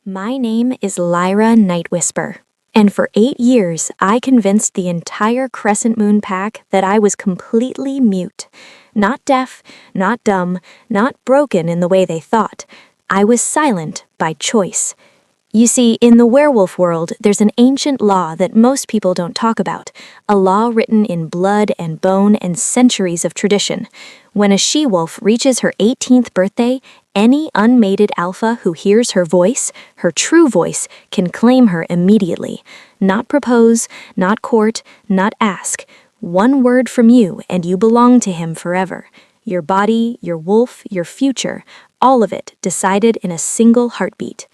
My name is Lyra Nightwhisper, and for 8 years I convinced the entire Crescent Moon pack that I was completely mute. Not deaf, not dumb, not broken in the way they thought. I was silent by choice. You see, in the werewolf world, there's an ancient law that most people don't talk about, a law written in blood and bone and centuries of tradition. When a she-wolf reaches her 18th birthday, any unmated alpha who hears her voice, her true voice, can claim her immediately. Not propose, not court, not ask. One word from you and you belong to him forever. Your body, your wolf, your future, all of it decided in a single heartbeat.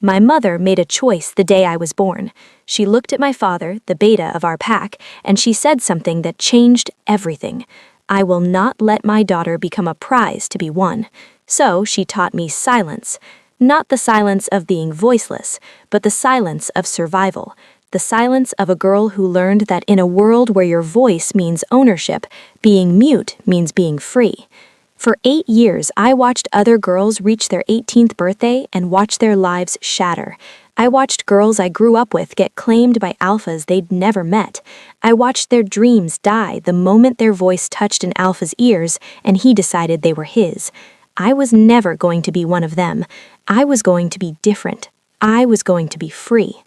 My mother made a choice the day I was born. She looked at my father, the beta of our pack, and she said something that changed everything. I will not let my daughter become a prize to be won. So she taught me silence. Not the silence of being voiceless, but the silence of survival. The silence of a girl who learned that in a world where your voice means ownership, being mute means being free. For 8 years, I watched other girls reach their 18th birthday and watch their lives shatter. I watched girls I grew up with get claimed by alphas they'd never met. I watched their dreams die the moment their voice touched an alpha's ears and he decided they were his. I was never going to be one of them. I was going to be different. I was going to be free.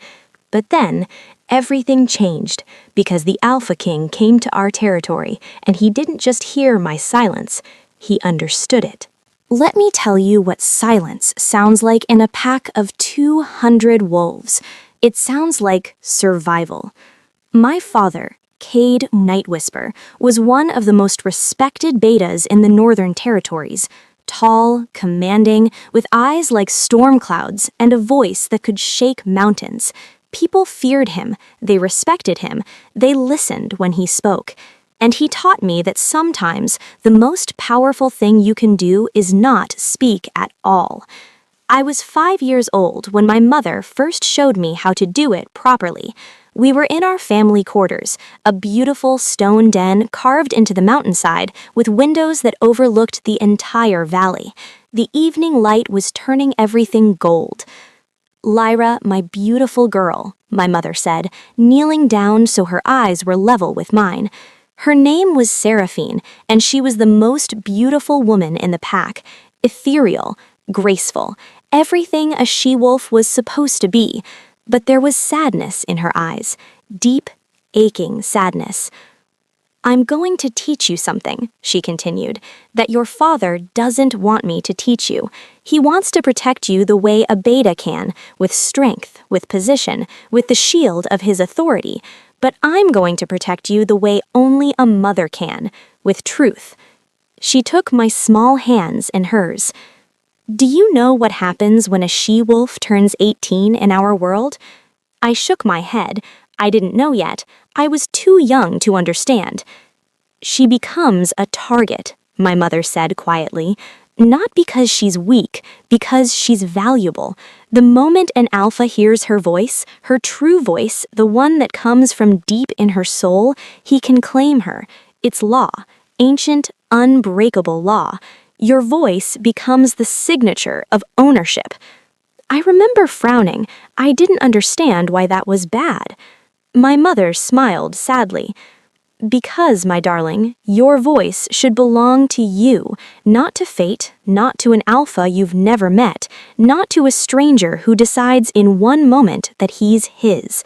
But then, everything changed because the Alpha King came to our territory and he didn't just hear my silence. He understood it. Let me tell you what silence sounds like in a pack of 200 wolves. It sounds like survival. My father, Cade Nightwhisper, was one of the most respected betas in the Northern Territories. Tall, commanding, with eyes like storm clouds and a voice that could shake mountains. People feared him, they respected him, they listened when he spoke. And he taught me that sometimes the most powerful thing you can do is not speak at all. I was 5 years old when my mother first showed me how to do it properly. We were in our family quarters, a beautiful stone den carved into the mountainside with windows that overlooked the entire valley. The evening light was turning everything gold. "Lyra, my beautiful girl," my mother said, kneeling down so her eyes were level with mine. Her name was Seraphine, and she was the most beautiful woman in the pack. Ethereal, graceful, everything a she-wolf was supposed to be. But there was sadness in her eyes, deep, aching sadness. "I'm going to teach you something," she continued, "that your father doesn't want me to teach you. He wants to protect you the way a beta can, with strength, with position, with the shield of his authority. But I'm going to protect you the way only a mother can, with truth." She took my small hands in hers. "Do you know what happens when a she-wolf turns 18 in our world?" I shook my head. I didn't know yet. I was too young to understand. "She becomes a target," my mother said quietly. "Not because she's weak, because she's valuable. The moment an alpha hears her voice, her true voice, the one that comes from deep in her soul, he can claim her. It's law, ancient, unbreakable law. Your voice becomes the signature of ownership." I remember frowning. I didn't understand why that was bad. My mother smiled sadly. "Because, my darling, your voice should belong to you, not to fate, not to an alpha you've never met, not to a stranger who decides in one moment that he's his."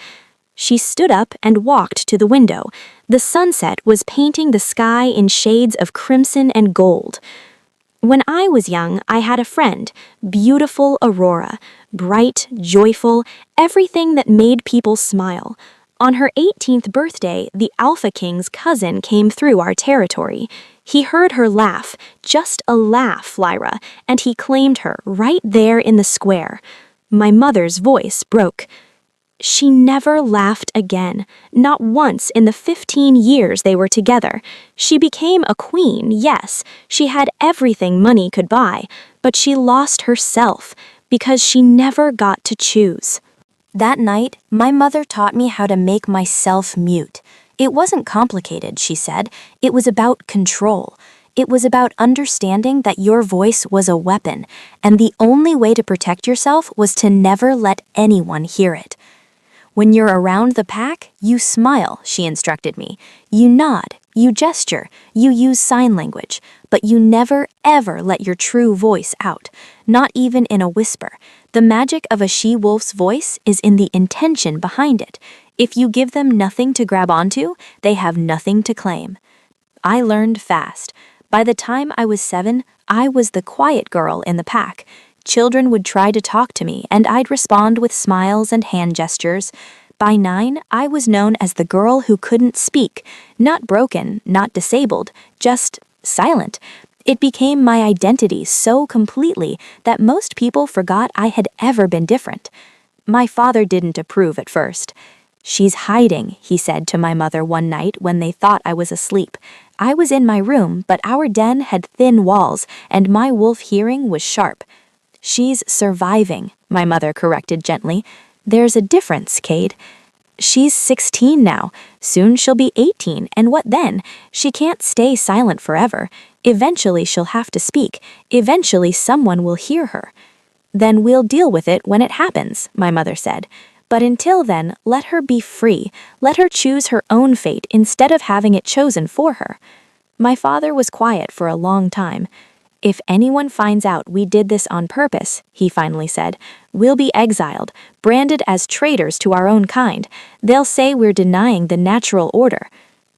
She stood up and walked to the window. The sunset was painting the sky in shades of crimson and gold. When I was young, I had a friend, beautiful Aurora, bright, joyful, everything that made people smile. On her 18th birthday, the Alpha King's cousin came through our territory. He heard her laugh, just a laugh, Lyra, and he claimed her right there in the square. My mother's voice broke. She never laughed again, not once in the 15 years they were together. She became a queen, yes, she had everything money could buy, but she lost herself because she never got to choose. That night, my mother taught me how to make myself mute. It wasn't complicated, she said. It was about control. It was about understanding that your voice was a weapon, and the only way to protect yourself was to never let anyone hear it. When you're around the pack, you smile, she instructed me. You nod, you gesture, you use sign language, but you never, ever let your true voice out, not even in a whisper. The magic of a she-wolf's voice is in the intention behind it. If you give them nothing to grab onto, they have nothing to claim. I learned fast. By the time I was 7, I was the quiet girl in the pack. Children would try to talk to me, and I'd respond with smiles and hand gestures. By 9, I was known as the girl who couldn't speak, not broken, not disabled, just silent. It became my identity so completely that most people forgot I had ever been different. My father didn't approve at first. "She's hiding," he said to my mother one night when they thought I was asleep. I was in my room, but our den had thin walls, and my wolf hearing was sharp. "She's surviving," my mother corrected gently. "There's a difference, Cade. She's 16 now. Soon she'll be 18, and what then? She can't stay silent forever. Eventually she'll have to speak. Eventually someone will hear her." "Then we'll deal with it when it happens," my mother said. "But until then, let her be free. Let her choose her own fate instead of having it chosen for her." My father was quiet for a long time. "If anyone finds out we did this on purpose," he finally said, "we'll be exiled, branded as traitors to our own kind. They'll say we're denying the natural order."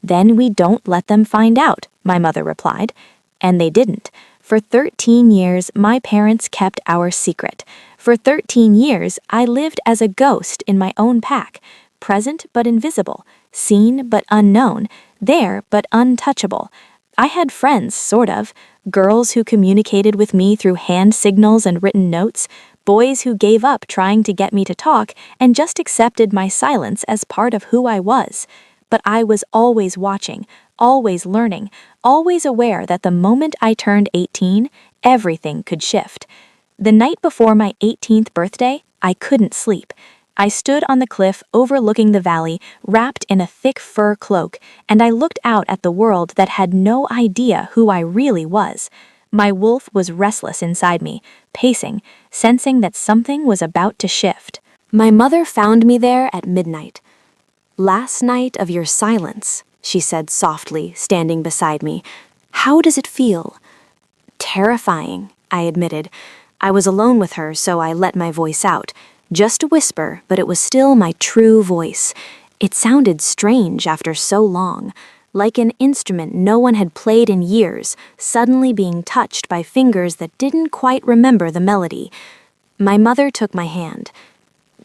"Then we don't let them find out," my mother replied. And they didn't. For 13 years, my parents kept our secret. For 13 years, I lived as a ghost in my own pack, present but invisible, seen but unknown, there but untouchable. I had friends, sort of, girls who communicated with me through hand signals and written notes, boys who gave up trying to get me to talk and just accepted my silence as part of who I was. But I was always watching, always learning, always aware that the moment I turned 18, everything could shift. The night before my 18th birthday, I couldn't sleep. I stood on the cliff overlooking the valley, wrapped in a thick fur cloak, and I looked out at the world that had no idea who I really was. My wolf was restless inside me, pacing, sensing that something was about to shift. My mother found me there at midnight. "Last night of your silence," she said softly, standing beside me. "How does it feel?" "Terrifying," I admitted. I was alone with her, so I let my voice out. Just a whisper, but it was still my true voice. It sounded strange after so long, like an instrument no one had played in years, suddenly being touched by fingers that didn't quite remember the melody. My mother took my hand.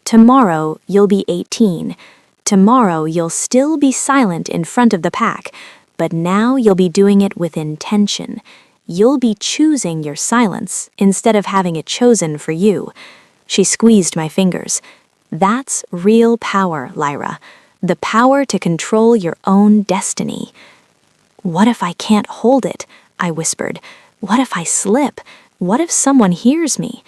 "Tomorrow you'll be 18. Tomorrow you'll still be silent in front of the pack, but now you'll be doing it with intention. You'll be choosing your silence instead of having it chosen for you." She squeezed my fingers. "That's real power, Lyra. The power to control your own destiny." "What if I can't hold it?" I whispered. "What if I slip? What if someone hears me?"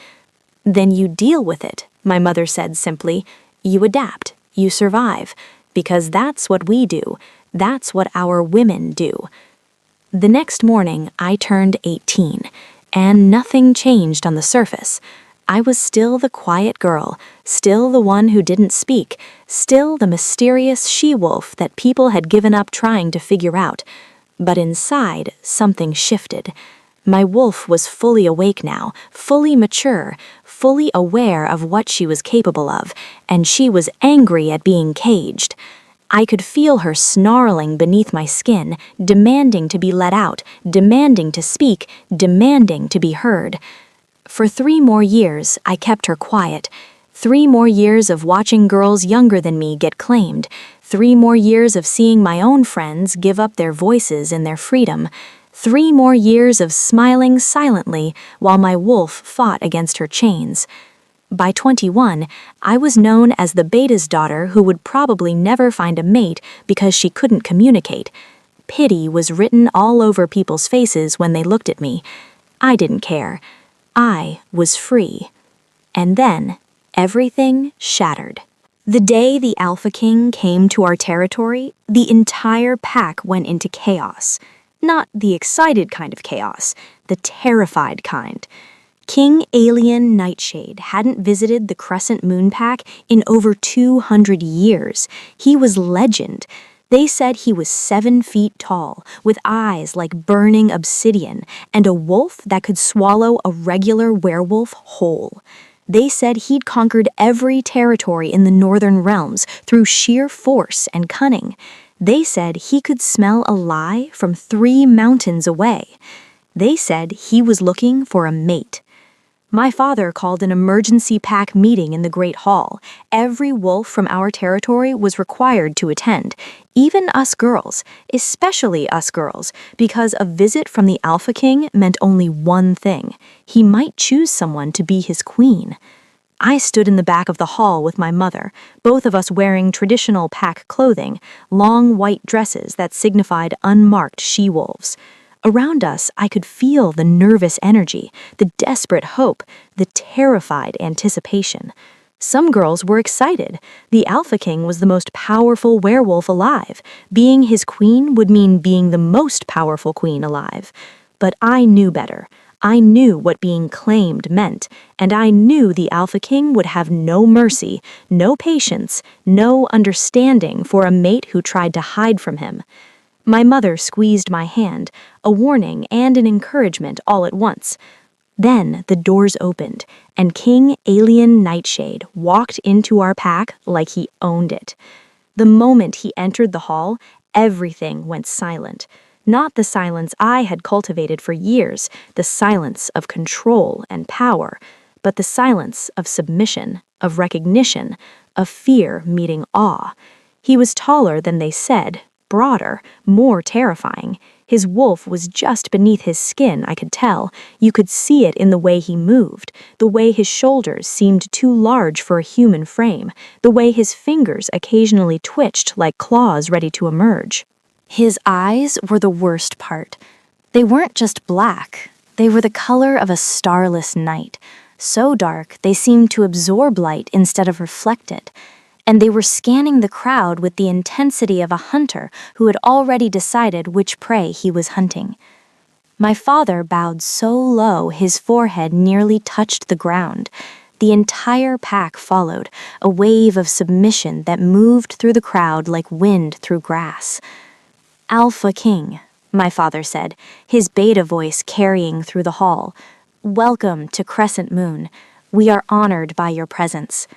"Then you deal with it," my mother said simply. "You adapt. You survive. Because that's what we do. That's what our women do." The next morning, I turned 18, and nothing changed on the surface. I was still the quiet girl, still the one who didn't speak, still the mysterious she-wolf that people had given up trying to figure out. But inside, something shifted. My wolf was fully awake now, fully mature, fully aware of what she was capable of, and she was angry at being caged. I could feel her snarling beneath my skin, demanding to be let out, demanding to speak, demanding to be heard. For 3 more years, I kept her quiet. 3 more years of watching girls younger than me get claimed. 3 more years of seeing my own friends give up their voices and their freedom. 3 more years of smiling silently while my wolf fought against her chains. By 21, I was known as the beta's daughter who would probably never find a mate because she couldn't communicate. Pity was written all over people's faces when they looked at me. I didn't care. I was free. And then, everything shattered. The day the Alpha King came to our territory, the entire pack went into chaos. Not the excited kind of chaos, the terrified kind. King Alien Nightshade hadn't visited the Crescent Moon Pack in over 200 years. He was legend. They said he was 7 feet tall, with eyes like burning obsidian, and a wolf that could swallow a regular werewolf whole. They said he'd conquered every territory in the Northern Realms through sheer force and cunning. They said he could smell a lie from 3 mountains away. They said he was looking for a mate. My father called an emergency pack meeting in the Great Hall. Every wolf from our territory was required to attend, even us girls, especially us girls, because a visit from the Alpha King meant only one thing. He might choose someone to be his queen. I stood in the back of the hall with my mother, both of us wearing traditional pack clothing, long white dresses that signified unmarked she-wolves. Around us, I could feel the nervous energy, the desperate hope, the terrified anticipation. Some girls were excited. The Alpha King was the most powerful werewolf alive. Being his queen would mean being the most powerful queen alive. But I knew better. I knew what being claimed meant, and I knew the Alpha King would have no mercy, no patience, no understanding for a mate who tried to hide from him. My mother squeezed my hand, a warning and an encouragement all at once. Then the doors opened, and King Alien Nightshade walked into our pack like he owned it. The moment he entered the hall, everything went silent. Not the silence I had cultivated for years, the silence of control and power, but the silence of submission, of recognition, of fear meeting awe. He was taller than they said, broader, more terrifying. His wolf was just beneath his skin, I could tell. You could see it in the way he moved, the way his shoulders seemed too large for a human frame, the way his fingers occasionally twitched like claws ready to emerge. His eyes were the worst part. They weren't just black. They were the color of a starless night, so dark they seemed to absorb light instead of reflect it. And they were scanning the crowd with the intensity of a hunter who had already decided which prey he was hunting. My father bowed so low his forehead nearly touched the ground. The entire pack followed, a wave of submission that moved through the crowd like wind through grass. "Alpha King," my father said, his beta voice carrying through the hall. "Welcome to Crescent Moon. We are honored by your presence."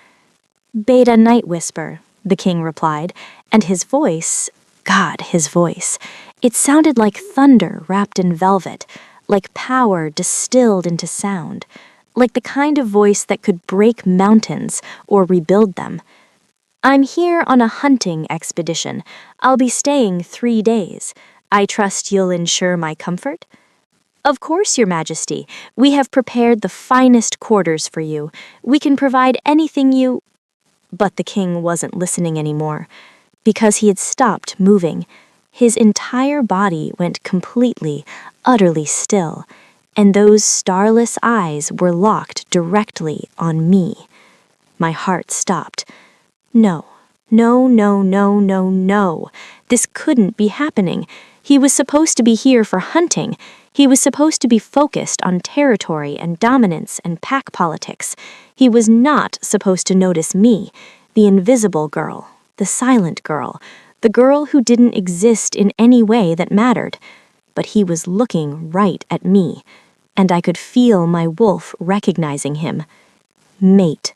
"Beta Night Whisper," the king replied, and his voice, God, his voice, it sounded like thunder wrapped in velvet, like power distilled into sound, like the kind of voice that could break mountains or rebuild them. "I'm here on a hunting expedition. I'll be staying 3 days. I trust you'll ensure my comfort?" "Of course, Your Majesty. We have prepared the finest quarters for you. We can provide anything you—" But the king wasn't listening anymore, because he had stopped moving. His entire body went completely, utterly still, and those starless eyes were locked directly on me. My heart stopped. No, no, no, no, no, no. This couldn't be happening. He was supposed to be here for hunting. He was supposed to be focused on territory and dominance and pack politics. He was not supposed to notice me, the invisible girl, the silent girl, the girl who didn't exist in any way that mattered. But he was looking right at me, and I could feel my wolf recognizing him. Mate.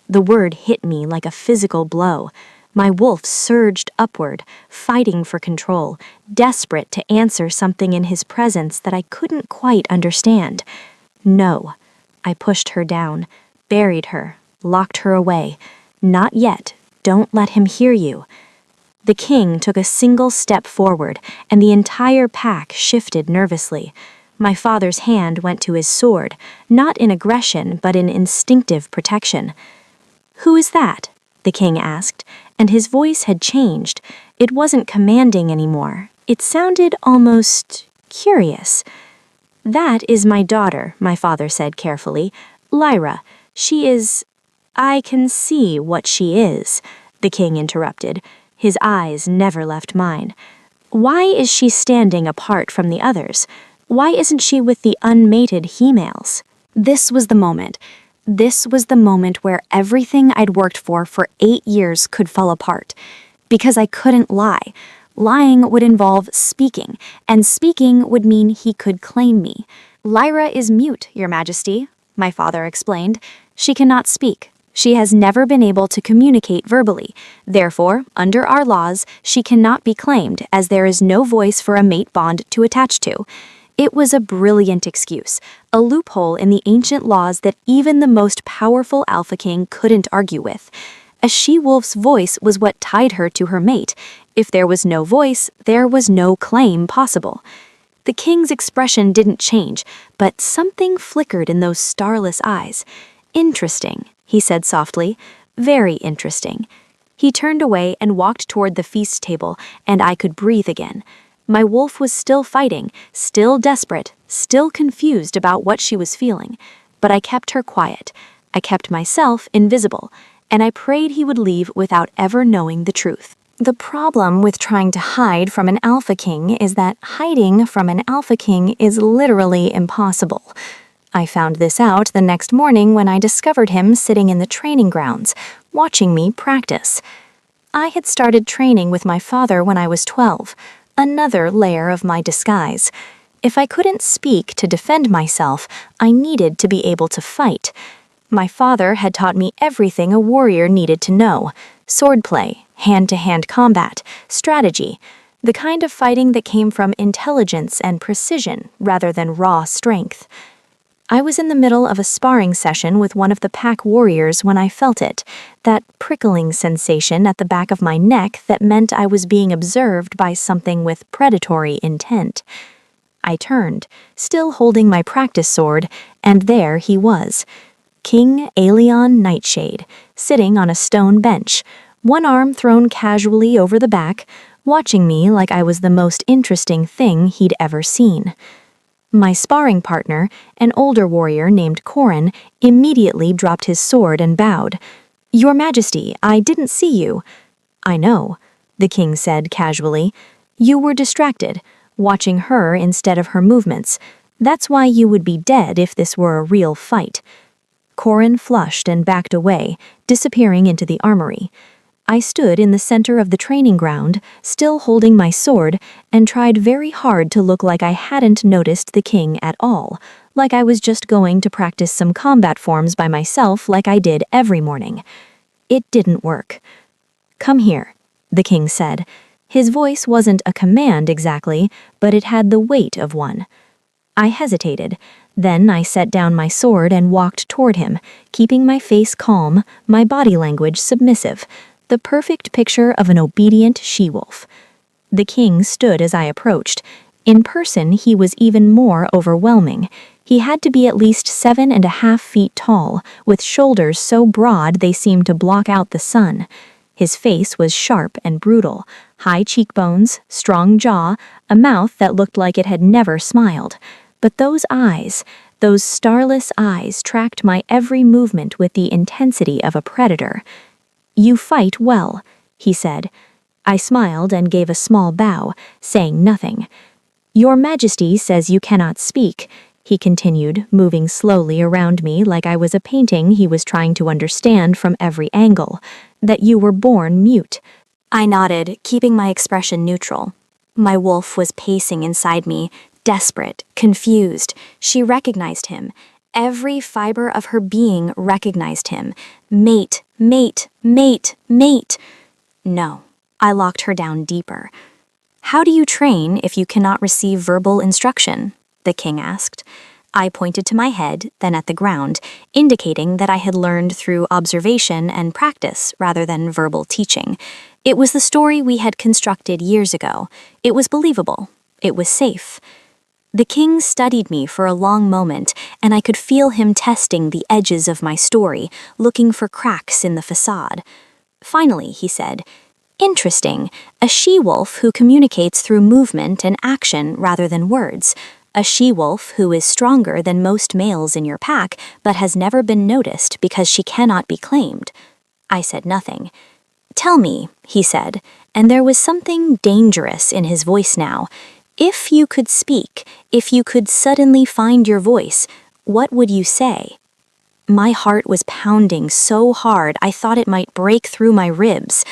The word hit me like a physical blow. My wolf surged upward, fighting for control, desperate to answer something in his presence that I couldn't quite understand. "No." I pushed her down, buried her, locked her away. "Not yet. Don't let him hear you." The king took a single step forward, and the entire pack shifted nervously. My father's hand went to his sword, not in aggression but in instinctive protection. "Who is that?" the king asked, and his voice had changed. It wasn't commanding anymore. It sounded almost curious. "That is my daughter," my father said carefully. "Lyra. She is—" "I can see what she is," the king interrupted. His eyes never left mine. Why is she standing apart from the others? Why isn't she with the unmated he-males? This was the moment. This was the moment where everything I'd worked for 8 years could fall apart. Because I couldn't lie. Lying would involve speaking, and speaking would mean he could claim me. Lyra is mute, Your Majesty, my father explained. She cannot speak. She has never been able to communicate verbally. Therefore, under our laws, she cannot be claimed as there is no voice for a mate bond to attach to. It was a brilliant excuse, a loophole in the ancient laws that even the most powerful Alpha King couldn't argue with. A she-wolf's voice was what tied her to her mate. If there was no voice, there was no claim possible. The king's expression didn't change, but something flickered in those starless eyes. Interesting, he said softly. Very interesting. He turned away and walked toward the feast table, and I could breathe again. My wolf was still fighting, still desperate, still confused about what she was feeling. But I kept her quiet. I kept myself invisible, and I prayed he would leave without ever knowing the truth. The problem with trying to hide from an Alpha King is that hiding from an Alpha King is literally impossible. I found this out the next morning when I discovered him sitting in the training grounds, watching me practice. I had started training with my father when I was 12, another layer of my disguise. If I couldn't speak to defend myself, I needed to be able to fight. My father had taught me everything a warrior needed to know: swordplay, hand-to-hand combat, strategy, the kind of fighting that came from intelligence and precision rather than raw strength. I was in the middle of a sparring session with one of the pack warriors when I felt it, that prickling sensation at the back of my neck that meant I was being observed by something with predatory intent. I turned, still holding my practice sword, and there he was, King Aelion Nightshade, sitting on a stone bench, one arm thrown casually over the back, watching me like I was the most interesting thing he'd ever seen. My sparring partner, an older warrior named Corin, immediately dropped his sword and bowed. "Your Majesty, I didn't see you." "I know," the king said casually. "You were distracted, watching her instead of her movements. That's why you would be dead if this were a real fight." Corin flushed and backed away, disappearing into the armory. I stood in the center of the training ground, still holding my sword, and tried very hard to look like I hadn't noticed the king at all, like I was just going to practice some combat forms by myself like I did every morning. It didn't work. "Come here," the king said. His voice wasn't a command exactly, but it had the weight of one. I hesitated. Then I set down my sword and walked toward him, keeping my face calm, my body language submissive, the perfect picture of an obedient she-wolf. The king stood as I approached. In person, he was even more overwhelming. He had to be at least 7.5 feet tall, with shoulders so broad they seemed to block out the sun. His face was sharp and brutal, high cheekbones, strong jaw, a mouth that looked like it had never smiled. But those eyes, those starless eyes tracked my every movement with the intensity of a predator. "You fight well," he said. I smiled and gave a small bow, saying nothing. "Your Majesty says you cannot speak," he continued, moving slowly around me like I was a painting he was trying to understand from every angle, "that you were born mute." I nodded, keeping my expression neutral. My wolf was pacing inside me, desperate, confused. She recognized him. Every fiber of her being recognized him. Mate, mate, mate, mate. No, I locked her down deeper. "How do you train if you cannot receive verbal instruction?" the king asked. I pointed to my head, then at the ground, indicating that I had learned through observation and practice rather than verbal teaching. It was the story we had constructed years ago. It was believable. It was safe. The king studied me for a long moment, and I could feel him testing the edges of my story, looking for cracks in the facade. Finally, he said, "Interesting, a she-wolf who communicates through movement and action rather than words. A she-wolf who is stronger than most males in your pack, but has never been noticed because she cannot be claimed." I said nothing. Tell me, he said, and there was something dangerous in his voice now. If you could speak, if you could suddenly find your voice, what would you say? My heart was pounding so hard I thought it might break through my ribs.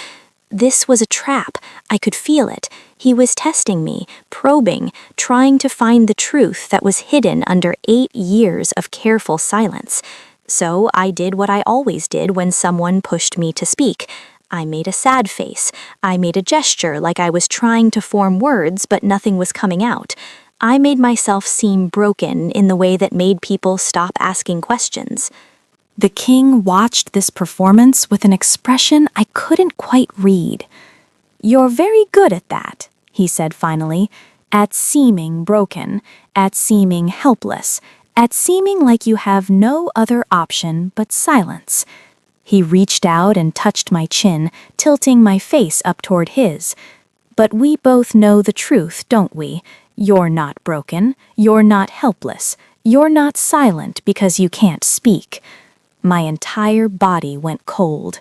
This was a trap. I could feel it. He was testing me, probing, trying to find the truth that was hidden under 8 years of careful silence. So I did what I always did when someone pushed me to speak. I made a sad face. I made a gesture like I was trying to form words, but nothing was coming out. I made myself seem broken in the way that made people stop asking questions. The king watched this performance with an expression I couldn't quite read. "You're very good at that," he said finally, "at seeming broken, at seeming helpless, at seeming like you have no other option but silence." He reached out and touched my chin, tilting my face up toward his. "But we both know the truth, don't we? You're not broken, you're not helpless, you're not silent because you can't speak." My entire body went cold.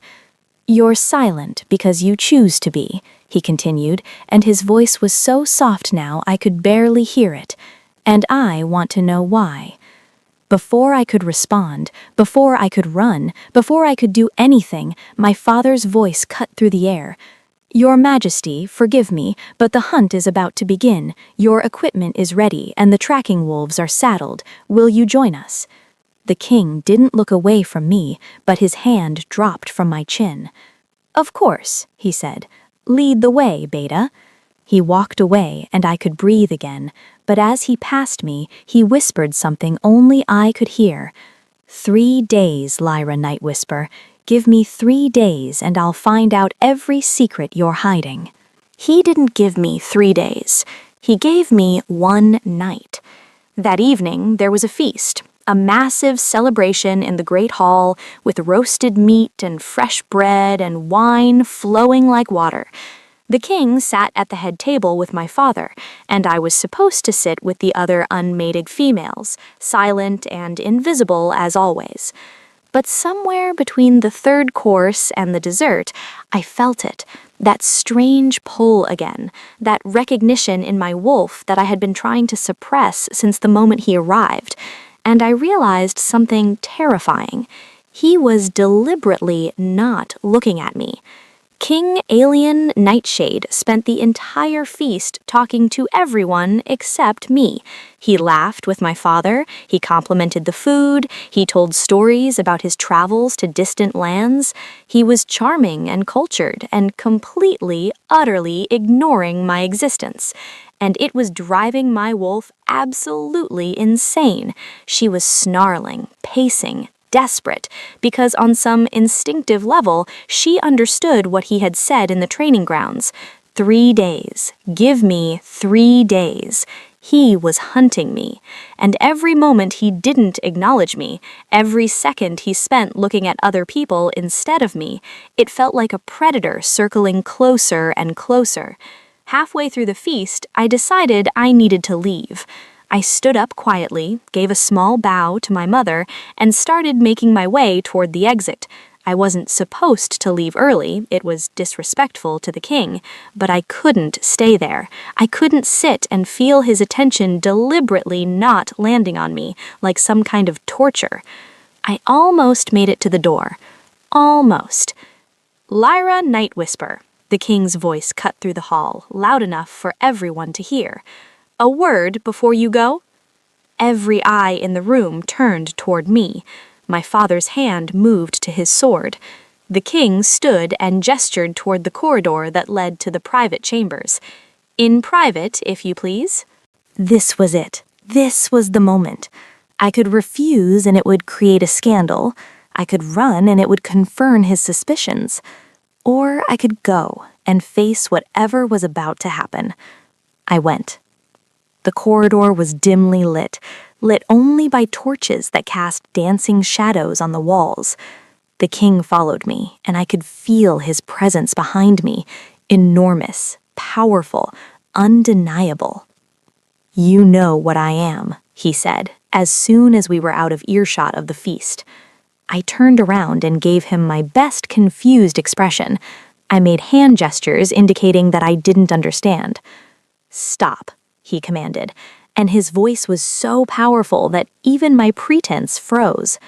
"You're silent because you choose to be," he continued, and his voice was so soft now I could barely hear it. "And I want to know why." Before I could respond, before I could run, before I could do anything, my father's voice cut through the air. "Your Majesty, forgive me, but the hunt is about to begin. Your equipment is ready, and the tracking wolves are saddled. Will you join us?" The king didn't look away from me, but his hand dropped from my chin. "Of course," he said. "Lead the way, Beta." He walked away, and I could breathe again, but as he passed me, he whispered something only I could hear. 3 days, Lyra Night Whisper. Give me 3 days, and I'll find out every secret you're hiding. He didn't give me 3 days. He gave me 1 night. That evening, there was a feast. A massive celebration in the great hall with roasted meat and fresh bread and wine flowing like water. The king sat at the head table with my father, and I was supposed to sit with the other unmated females, silent and invisible as always. But somewhere between the 3rd course and the dessert, I felt it, that strange pull again, that recognition in my wolf that I had been trying to suppress since the moment he arrived. And I realized something terrifying. He was deliberately not looking at me. King Alien Nightshade spent the entire feast talking to everyone except me. He laughed with my father, he complimented the food, he told stories about his travels to distant lands. He was charming and cultured and completely, utterly ignoring my existence. And it was driving my wolf absolutely insane. She was snarling, pacing, desperate, because on some instinctive level, she understood what he had said in the training grounds. 3 days. Give me 3 days. He was hunting me, and every moment he didn't acknowledge me, every second he spent looking at other people instead of me, it felt like a predator circling closer and closer. Halfway through the feast, I decided I needed to leave. I stood up quietly, gave a small bow to my mother, and started making my way toward the exit. I wasn't supposed to leave early, it was disrespectful to the king, but I couldn't stay there. I couldn't sit and feel his attention deliberately not landing on me, like some kind of torture. I almost made it to the door. Almost. "Lyra Night Whisper," the king's voice cut through the hall, loud enough for everyone to hear. "A word before you go?" Every eye in the room turned toward me. My father's hand moved to his sword. The king stood and gestured toward the corridor that led to the private chambers. "In private, if you please." This was it. This was the moment. I could refuse and it would create a scandal. I could run and it would confirm his suspicions. Or I could go and face whatever was about to happen. I went. The corridor was dimly lit only by torches that cast dancing shadows on the walls. The king followed me, and I could feel his presence behind me, enormous, powerful, undeniable. "You know what I am," he said, as soon as we were out of earshot of the feast. I turned around and gave him my best confused expression. I made hand gestures indicating that I didn't understand. "Stop," he commanded, and his voice was so powerful that even my pretense froze.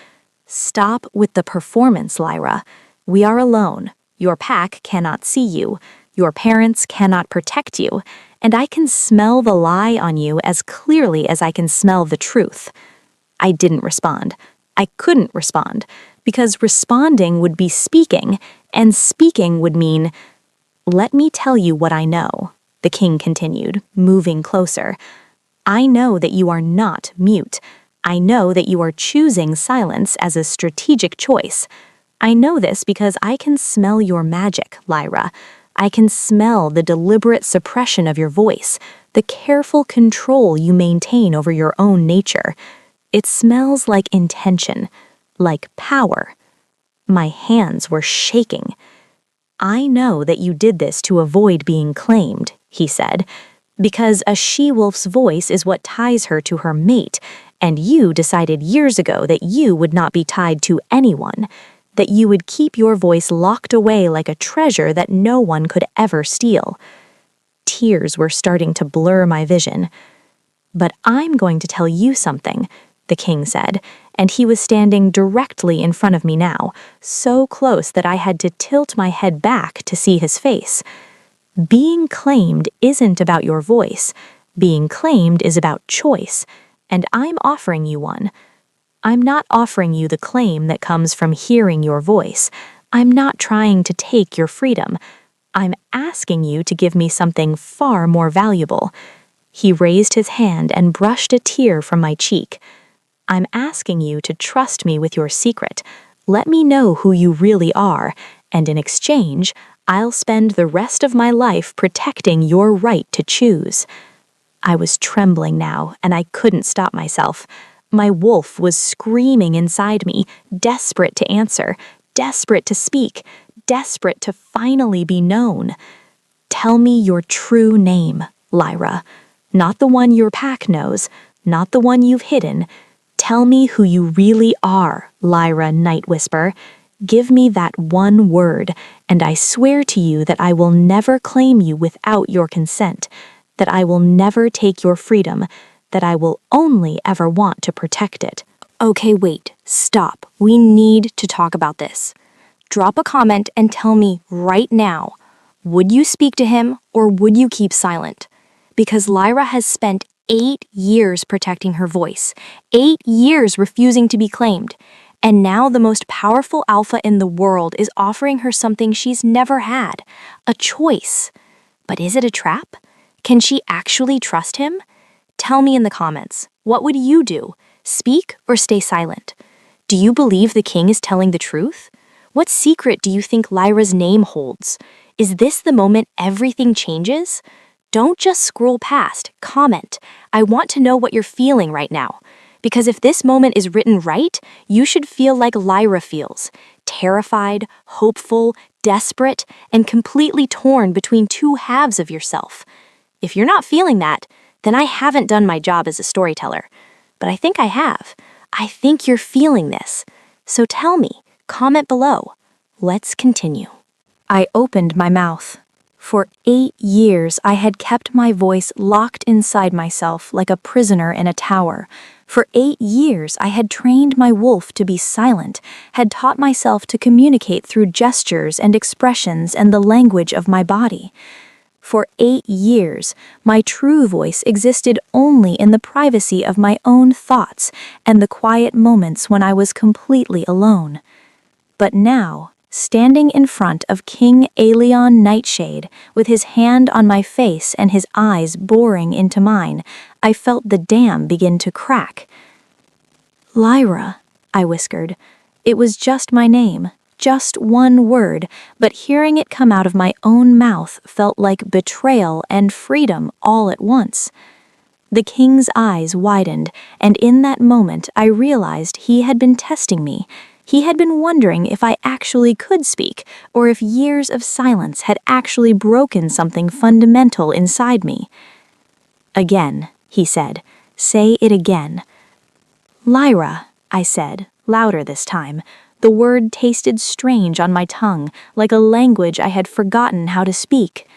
"Stop with the performance, Lyra. We are alone. Your pack cannot see you. Your parents cannot protect you, and I can smell the lie on you as clearly as I can smell the truth." I didn't respond. I couldn't respond, because responding would be speaking, and speaking would mean, "Let me tell you what I know," the king continued, moving closer. "I know that you are not mute. I know that you are choosing silence as a strategic choice. I know this because I can smell your magic, Lyra. I can smell the deliberate suppression of your voice, the careful control you maintain over your own nature. It smells like intention, like power." My hands were shaking. "I know that you did this to avoid being claimed," he said, "because a she-wolf's voice is what ties her to her mate, and you decided years ago that you would not be tied to anyone, that you would keep your voice locked away like a treasure that no one could ever steal." Tears were starting to blur my vision. "But I'm going to tell you something," the king said, and he was standing directly in front of me now, so close that I had to tilt my head back to see his face. "Being claimed isn't about your voice. Being claimed is about choice, and I'm offering you one. I'm not offering you the claim that comes from hearing your voice. I'm not trying to take your freedom. I'm asking you to give me something far more valuable." He raised his hand and brushed a tear from my cheek. "I'm asking you to trust me with your secret. Let me know who you really are, and in exchange, I'll spend the rest of my life protecting your right to choose." I was trembling now, and I couldn't stop myself. My wolf was screaming inside me, desperate to answer, desperate to speak, desperate to finally be known. "Tell me your true name, Lyra. Not the one your pack knows, not the one you've hidden. Tell me who you really are, Lyra Night Whisper. Give me that one word, and I swear to you that I will never claim you without your consent, that I will never take your freedom, that I will only ever want to protect it." Okay, wait, stop. We need to talk about this. Drop a comment and tell me right now, would you speak to him or would you keep silent? Because Lyra has spent 8 years protecting her voice, 8 years refusing to be claimed, and now the most powerful alpha in the world is offering her something she's never had, a choice. But is it a trap? Can she actually trust him? Tell me in the comments, what would you do? Speak or stay silent? Do you believe the king is telling the truth? What secret do you think Lyra's name holds? Is this the moment everything changes? Don't just scroll past, comment. I want to know what you're feeling right now. Because if this moment is written right, you should feel like Lyra feels. Terrified, hopeful, desperate, and completely torn between two halves of yourself. If you're not feeling that, then I haven't done my job as a storyteller. But I think I have. I think you're feeling this. So tell me, comment below. Let's continue. I opened my mouth. For 8 years, I had kept my voice locked inside myself like a prisoner in a tower. For 8 years, I had trained my wolf to be silent, had taught myself to communicate through gestures and expressions and the language of my body. For 8 years, my true voice existed only in the privacy of my own thoughts and the quiet moments when I was completely alone. But now, standing in front of King Aelion Nightshade, with his hand on my face and his eyes boring into mine, I felt the dam begin to crack. "Lyra," I whispered. It was just my name, just one word, but hearing it come out of my own mouth felt like betrayal and freedom all at once. The king's eyes widened, and in that moment I realized he had been testing me. He had been wondering if I actually could speak, or if years of silence had actually broken something fundamental inside me. "Again," he said. "Say it again." "Lyra," I said, louder this time, The word tasted strange on my tongue, like a language I had forgotten how to speak.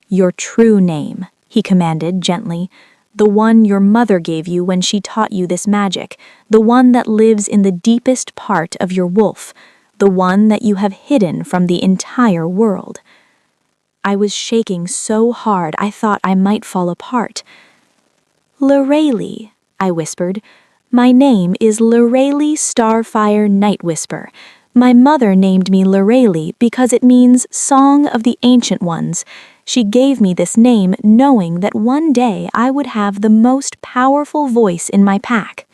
"Your true name," he commanded gently. "The one your mother gave you when she taught you this magic, the one that lives in the deepest part of your wolf, the one that you have hidden from the entire world." I was shaking so hard I thought I might fall apart. "Lorayli," I whispered. "My name is Lorayli Starfire Nightwhisper. My mother named me Lorayli because it means Song of the Ancient Ones. She gave me this name knowing that one day I would have the most powerful voice in my pack."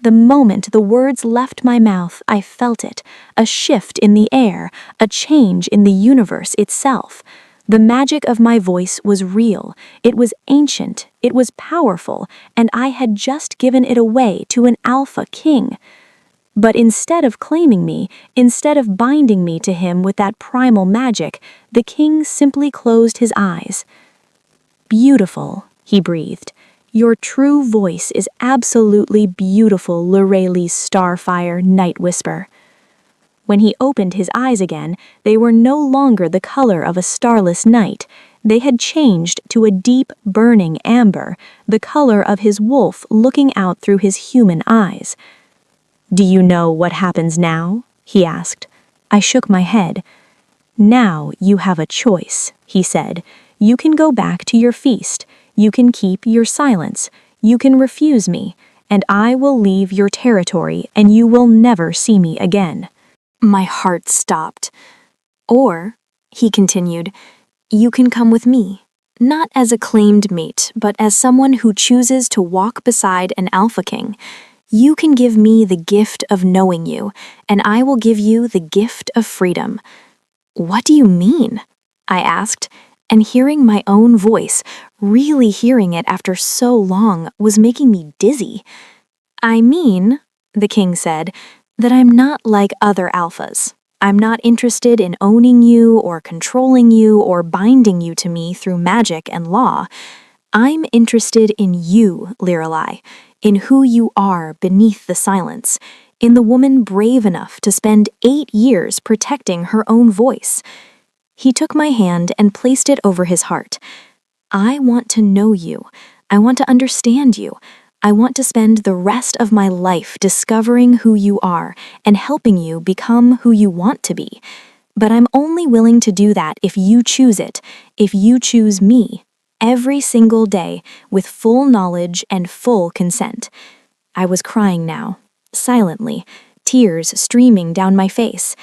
The moment the words left my mouth, I felt it, a shift in the air, a change in the universe itself. The magic of my voice was real, it was ancient, it was powerful, and I had just given it away to an alpha king. But instead of claiming me, instead of binding me to him with that primal magic, the king simply closed his eyes. "Beautiful," he breathed. "Your true voice is absolutely beautiful, Lorayli Starfire Nightwhisper." When he opened his eyes again, they were no longer the color of a starless night. They had changed to a deep, burning amber, the color of his wolf looking out through his human eyes. "Do you know what happens now?" he asked. I shook my head. "Now you have a choice," he said. "You can go back to your feast. You can keep your silence. You can refuse me, and I will leave your territory and you will never see me again." My heart stopped. "Or," he continued, "you can come with me, not as a claimed mate, but as someone who chooses to walk beside an alpha king. You can give me the gift of knowing you, and I will give you the gift of freedom." "What do you mean?" I asked, and hearing my own voice, really hearing it after so long, was making me dizzy. "I mean," the king said, "that I'm not like other alphas. I'm not interested in owning you or controlling you or binding you to me through magic and law. I'm interested in you, Lorelei, in who you are beneath the silence, in the woman brave enough to spend 8 years protecting her own voice." He took my hand and placed it over his heart. "I want to know you. I want to understand you. I want to spend the rest of my life discovering who you are and helping you become who you want to be. But I'm only willing to do that if you choose it, if you choose me, every single day, with full knowledge and full consent." I was crying now, silently, tears streaming down my face.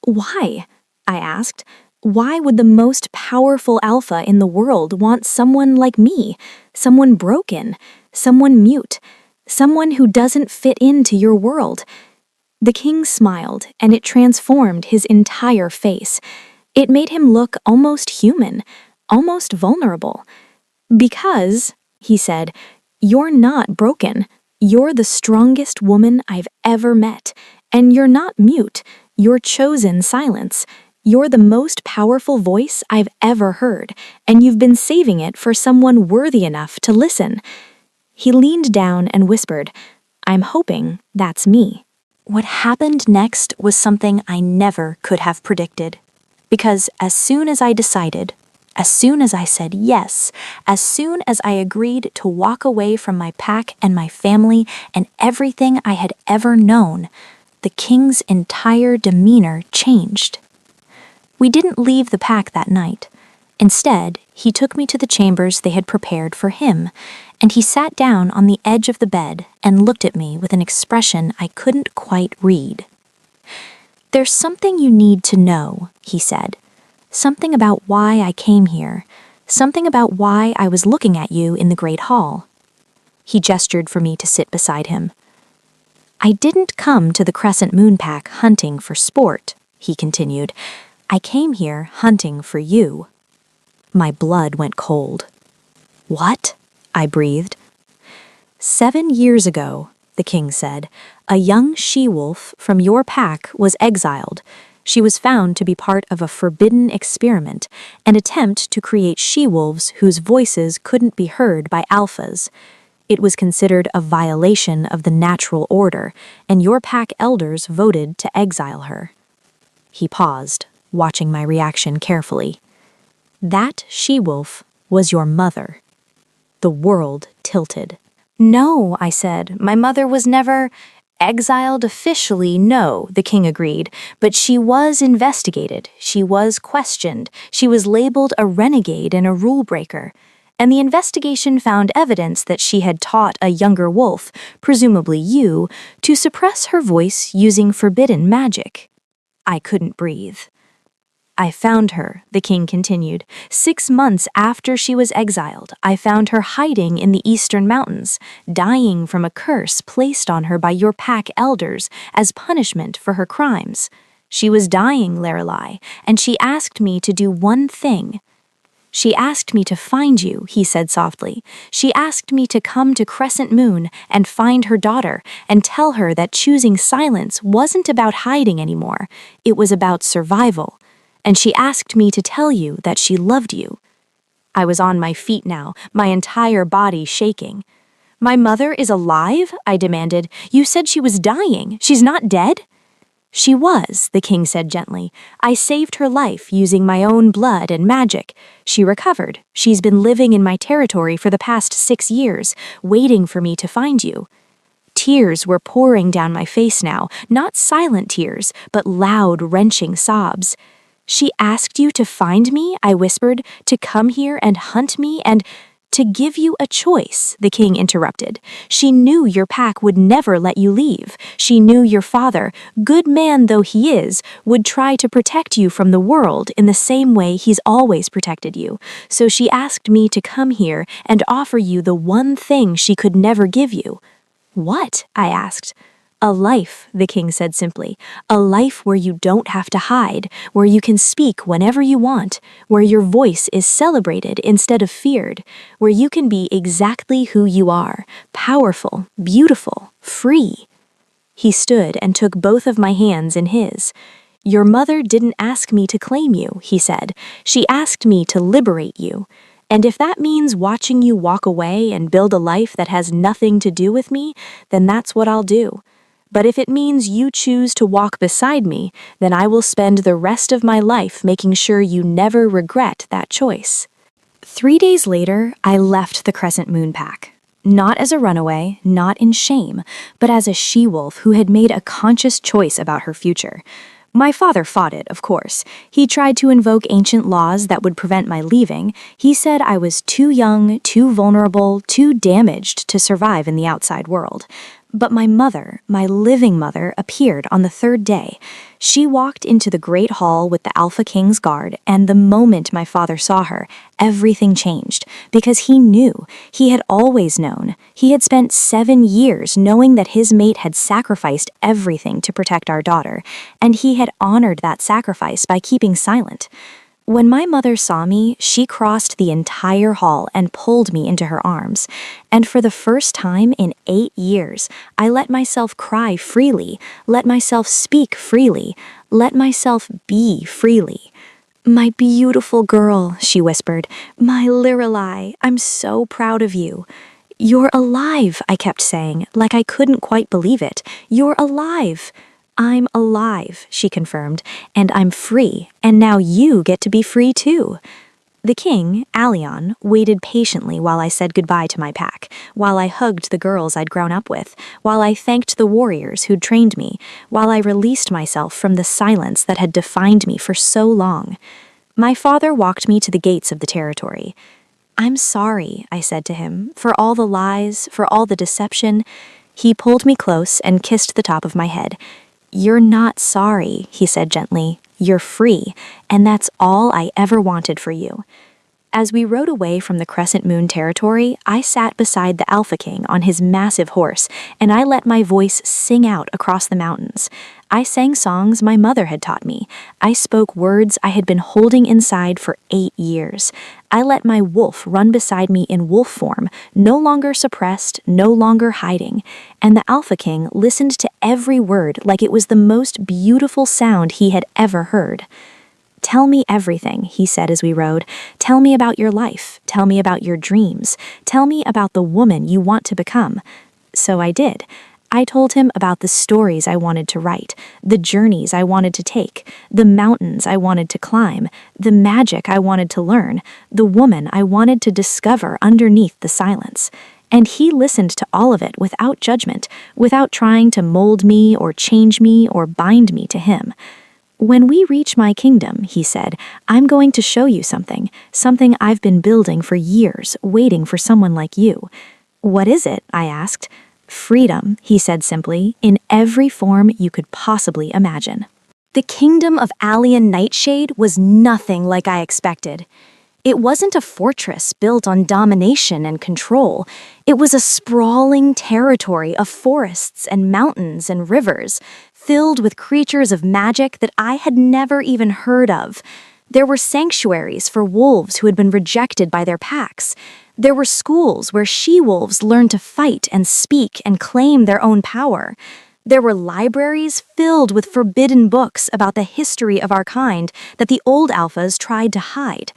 "Why?" I asked. "Why would the most powerful alpha in the world want someone like me, someone broken, someone mute, someone who doesn't fit into your world?" The king smiled, and it transformed his entire face. It made him look almost human, almost vulnerable. "Because," he said, "you're not broken. You're the strongest woman I've ever met. And you're not mute. You're chosen silence. You're the most powerful voice I've ever heard, and you've been saving it for someone worthy enough to listen." He leaned down and whispered, "I'm hoping that's me." What happened next was something I never could have predicted. Because as soon as I decided, as soon as I said yes, as soon as I agreed to walk away from my pack and my family and everything I had ever known, the king's entire demeanor changed. We didn't leave the pack that night. Instead, he took me to the chambers they had prepared for him, and he sat down on the edge of the bed and looked at me with an expression I couldn't quite read. "There's something you need to know," he said. "Something about why I came here. Something about why I was looking at you in the Great Hall." He gestured for me to sit beside him. "I didn't come to the Crescent Moon Pack hunting for sport," he continued. "I came here hunting for you." My blood went cold. "What?" I breathed. 7 years ago," the king said, "a young she-wolf from your pack was exiled. She was found to be part of a forbidden experiment, an attempt to create she-wolves whose voices couldn't be heard by alphas. It was considered a violation of the natural order, and your pack elders voted to exile her. He paused, watching my reaction carefully. That she-wolf was your mother. The world tilted. No, I said, my mother was never exiled officially, no, the king agreed, but she was investigated, she was questioned, she was labeled a renegade and a rule breaker. And the investigation found evidence that she had taught a younger wolf, presumably you, to suppress her voice using forbidden magic. I couldn't breathe. I found her, the king continued. 6 months after she was exiled, I found her hiding in the eastern mountains, dying from a curse placed on her by your pack elders as punishment for her crimes. She was dying, Lorelei, and she asked me to do one thing. She asked me to find you, he said softly. She asked me to come to Crescent Moon and find her daughter and tell her that choosing silence wasn't about hiding anymore. It was about survival. And she asked me to tell you that she loved you. I was on my feet now, my entire body shaking. My mother is alive? I demanded. You said she was dying. She's not dead? She was, the king said gently. I saved her life using my own blood and magic. She recovered. She's been living in my territory for the past 6 years, waiting for me to find you. Tears were pouring down my face now, not silent tears, but loud, wrenching sobs. She asked you to find me, I whispered, to come here and hunt me and to give you a choice, the king interrupted. She knew your pack would never let you leave. She knew your father, good man though he is, would try to protect you from the world in the same way he's always protected you. So she asked me to come here and offer you the one thing she could never give you. What? I asked. A life, the king said simply. A life where you don't have to hide, where you can speak whenever you want, where your voice is celebrated instead of feared, where you can be exactly who you are, powerful, beautiful, free. He stood and took both of my hands in his. Your mother didn't ask me to claim you, he said. She asked me to liberate you. And if that means watching you walk away and build a life that has nothing to do with me, then that's what I'll do. But if it means you choose to walk beside me, then I will spend the rest of my life making sure you never regret that choice. 3 days later, I left the Crescent Moon Pack. Not as a runaway, not in shame, but as a she-wolf who had made a conscious choice about her future. My father fought it, of course. He tried to invoke ancient laws that would prevent my leaving. He said I was too young, too vulnerable, too damaged to survive in the outside world. But my mother, my living mother, appeared on the 3rd day. She walked into the great hall with the Alpha King's guard, and the moment my father saw her, everything changed, because he knew. He had always known. He had spent 7 years knowing that his mate had sacrificed everything to protect our daughter, and he had honored that sacrifice by keeping silent. When my mother saw me, she crossed the entire hall and pulled me into her arms. And for the first time in 8 years, I let myself cry freely, let myself speak freely, let myself be freely. My beautiful girl, she whispered. My Lorelei, I'm so proud of you. You're alive, I kept saying, like I couldn't quite believe it. You're alive. I'm alive, she confirmed, and I'm free, and now you get to be free too. The king, Alion, waited patiently while I said goodbye to my pack, while I hugged the girls I'd grown up with, while I thanked the warriors who'd trained me, while I released myself from the silence that had defined me for so long. My father walked me to the gates of the territory. I'm sorry, I said to him, for all the lies, for all the deception. He pulled me close and kissed the top of my head. You're not sorry, he said gently. You're free, and that's all I ever wanted for you. As we rode away from the Crescent Moon territory, I sat beside the Alpha King on his massive horse, and I let my voice sing out across the mountains. I sang songs my mother had taught me. I spoke words I had been holding inside for 8 years. I let my wolf run beside me in wolf form, no longer suppressed, no longer hiding. And the Alpha King listened to every word like it was the most beautiful sound he had ever heard. "Tell me everything," he said as we rode. "Tell me about your life. Tell me about your dreams. Tell me about the woman you want to become." So I did. I told him about the stories I wanted to write, the journeys I wanted to take, the mountains I wanted to climb, the magic I wanted to learn, the woman I wanted to discover underneath the silence. And he listened to all of it without judgment, without trying to mold me or change me or bind me to him. "When we reach my kingdom," he said, "I'm going to show you something I've been building for years, waiting for someone like you." "What is it?" I asked. "Freedom," he said simply, "in every form you could possibly imagine." The kingdom of Alien Nightshade was nothing like I expected. It wasn't a fortress built on domination and control. It was a sprawling territory of forests and mountains and rivers, filled with creatures of magic that I had never even heard of. There were sanctuaries for wolves who had been rejected by their packs. There were schools where she-wolves learned to fight and speak and claim their own power. There were libraries filled with forbidden books about the history of our kind that the old alphas tried to hide.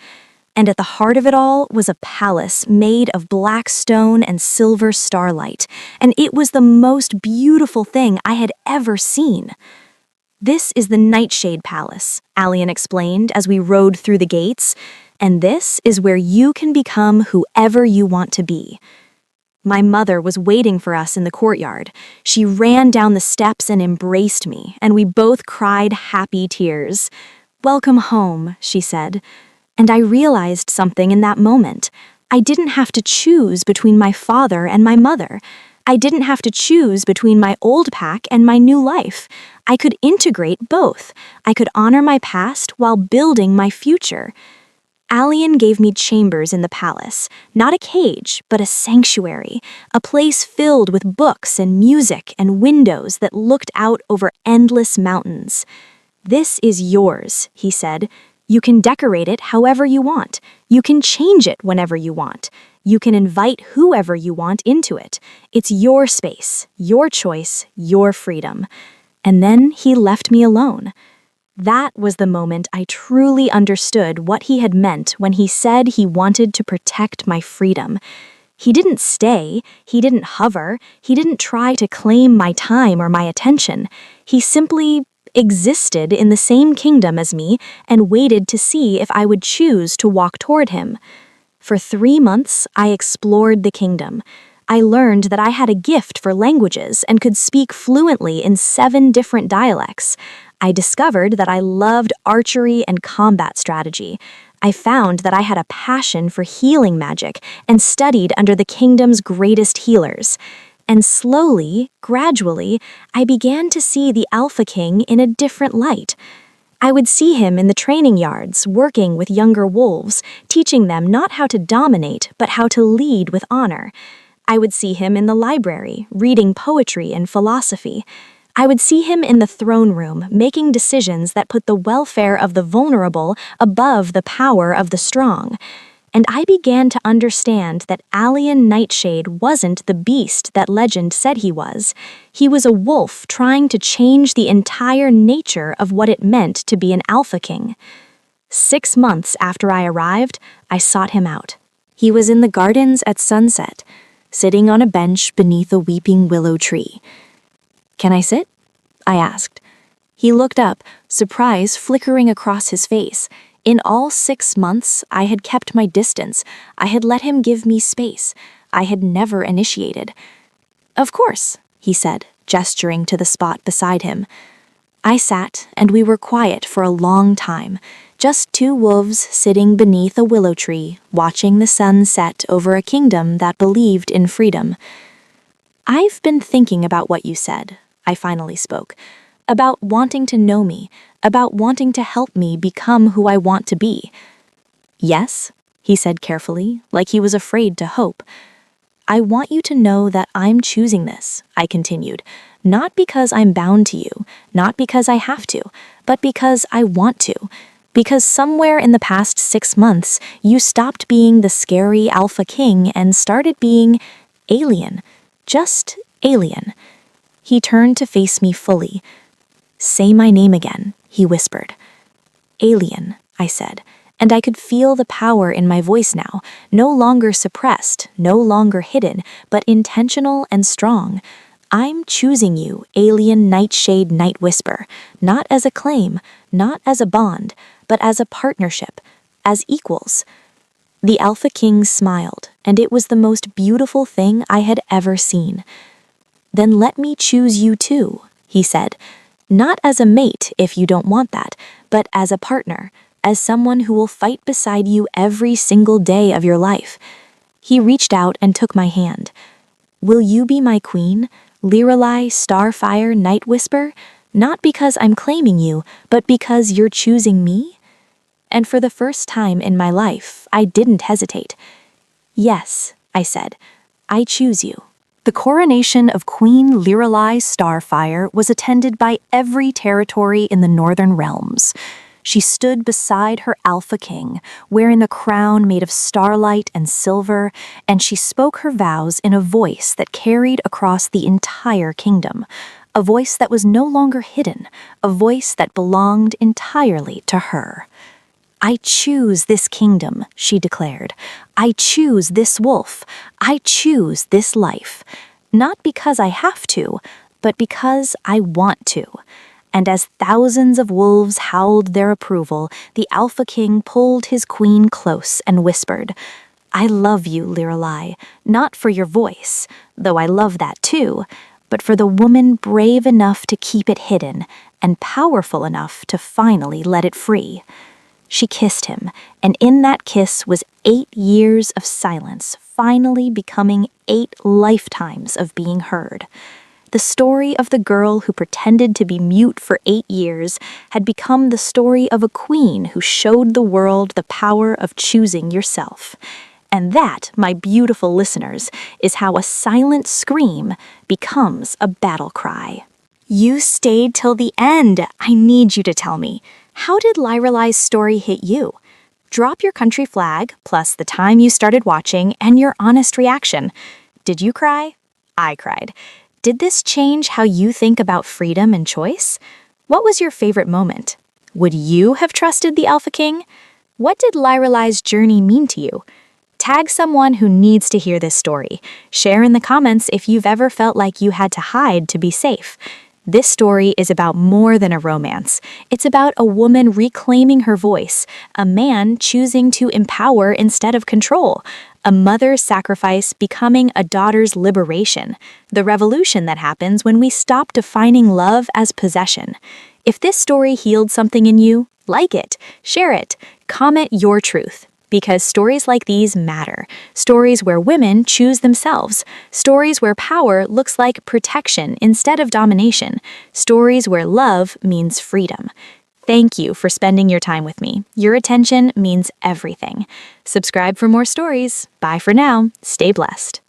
And at the heart of it all was a palace made of black stone and silver starlight, and it was the most beautiful thing I had ever seen. "This is the Nightshade Palace," Alien explained as we rode through the gates, "and this is where you can become whoever you want to be." My mother was waiting for us in the courtyard. She ran down the steps and embraced me, and we both cried happy tears. "Welcome home," she said. And I realized something in that moment. I didn't have to choose between my father and my mother. I didn't have to choose between my old pack and my new life. I could integrate both. I could honor my past while building my future. Alien gave me chambers in the palace, not a cage, but a sanctuary, a place filled with books and music and windows that looked out over endless mountains. "This is yours," he said. "You can decorate it however you want. You can change it whenever you want. You can invite whoever you want into it. It's your space, your choice, your freedom." And then he left me alone. That was the moment I truly understood what he had meant when he said he wanted to protect my freedom. He didn't stay, he didn't hover, he didn't try to claim my time or my attention. He simply existed in the same kingdom as me and waited to see if I would choose to walk toward him. For 3 months, I explored the kingdom. I learned that I had a gift for languages and could speak fluently in 7 different dialects. I discovered that I loved archery and combat strategy. I found that I had a passion for healing magic and studied under the kingdom's greatest healers. And slowly, gradually, I began to see the Alpha King in a different light. I would see him in the training yards, working with younger wolves, teaching them not how to dominate, but how to lead with honor. I would see him in the library, reading poetry and philosophy. I would see him in the throne room, making decisions that put the welfare of the vulnerable above the power of the strong. And I began to understand that Alien Nightshade wasn't the beast that legend said he was. He was a wolf trying to change the entire nature of what it meant to be an Alpha King. 6 months after I arrived, I sought him out. He was in the gardens at sunset, sitting on a bench beneath a weeping willow tree. "Can I sit?" I asked. He looked up, surprise flickering across his face. In all 6 months, I had kept my distance. I had let him give me space. I had never initiated. "Of course," he said, gesturing to the spot beside him. I sat, and we were quiet for a long time, just 2 wolves sitting beneath a willow tree, watching the sun set over a kingdom that believed in freedom. "I've been thinking about what you said," I finally spoke, "about wanting to know me, about wanting to help me become who I want to be." "Yes," he said carefully, like he was afraid to hope. "I want you to know that I'm choosing this," I continued, "not because I'm bound to you, not because I have to, but because I want to. Because somewhere in the past 6 months, you stopped being the scary Alpha King and started being alien. Just alien." He turned to face me fully. "Say my name again," he whispered. Alien, I said, and I could feel the power in my voice now, no longer suppressed, no longer hidden, but intentional and strong. I'm choosing you, alien Nightshade Night Whisper, not as a claim, not as a bond, but as a partnership, as equals. The Alpha King smiled, and it was the most beautiful thing I had ever seen. Then let me choose you too, he said, not as a mate if you don't want that, but as a partner, as someone who will fight beside you every single day of your life. He reached out and took my hand. Will you be my queen, Lirelai Starfire Night Whisper? Not because I'm claiming you, but because you're choosing me? And for the first time in my life, I didn't hesitate. Yes, I said, I choose you. The coronation of Queen Lirelai Starfire was attended by every territory in the Northern Realms. She stood beside her Alpha King, wearing the crown made of starlight and silver, and she spoke her vows in a voice that carried across the entire kingdom, a voice that was no longer hidden, a voice that belonged entirely to her. I choose this kingdom, she declared. I choose this wolf. I choose this life. Not because I have to, but because I want to. And as thousands of wolves howled their approval, the Alpha King pulled his queen close and whispered, I love you, Lirelai, not for your voice, though I love that too, but for the woman brave enough to keep it hidden and powerful enough to finally let it free. She kissed him, and in that kiss was 8 years of silence, finally becoming 8 lifetimes of being heard. The story of the girl who pretended to be mute for 8 years had become the story of a queen who showed the world the power of choosing yourself. And that, my beautiful listeners, is how a silent scream becomes a battle cry. You stayed till the end. I need you to tell me. How did Lirelai's story hit you? Drop your country flag, plus the time you started watching, and your honest reaction. Did you cry? I cried. Did this change how you think about freedom and choice? What was your favorite moment? Would you have trusted the Alpha King? What did Lirelai's journey mean to you? Tag someone who needs to hear this story. Share in the comments if you've ever felt like you had to hide to be safe. This story is about more than a romance. It's about a woman reclaiming her voice, a man choosing to empower instead of control, a mother's sacrifice becoming a daughter's liberation, the revolution that happens when we stop defining love as possession. If this story healed something in you, like it, share it, comment your truth. Because stories like these matter. Stories where women choose themselves. Stories where power looks like protection instead of domination. Stories where love means freedom. Thank you for spending your time with me. Your attention means everything. Subscribe for more stories. Bye for now. Stay blessed.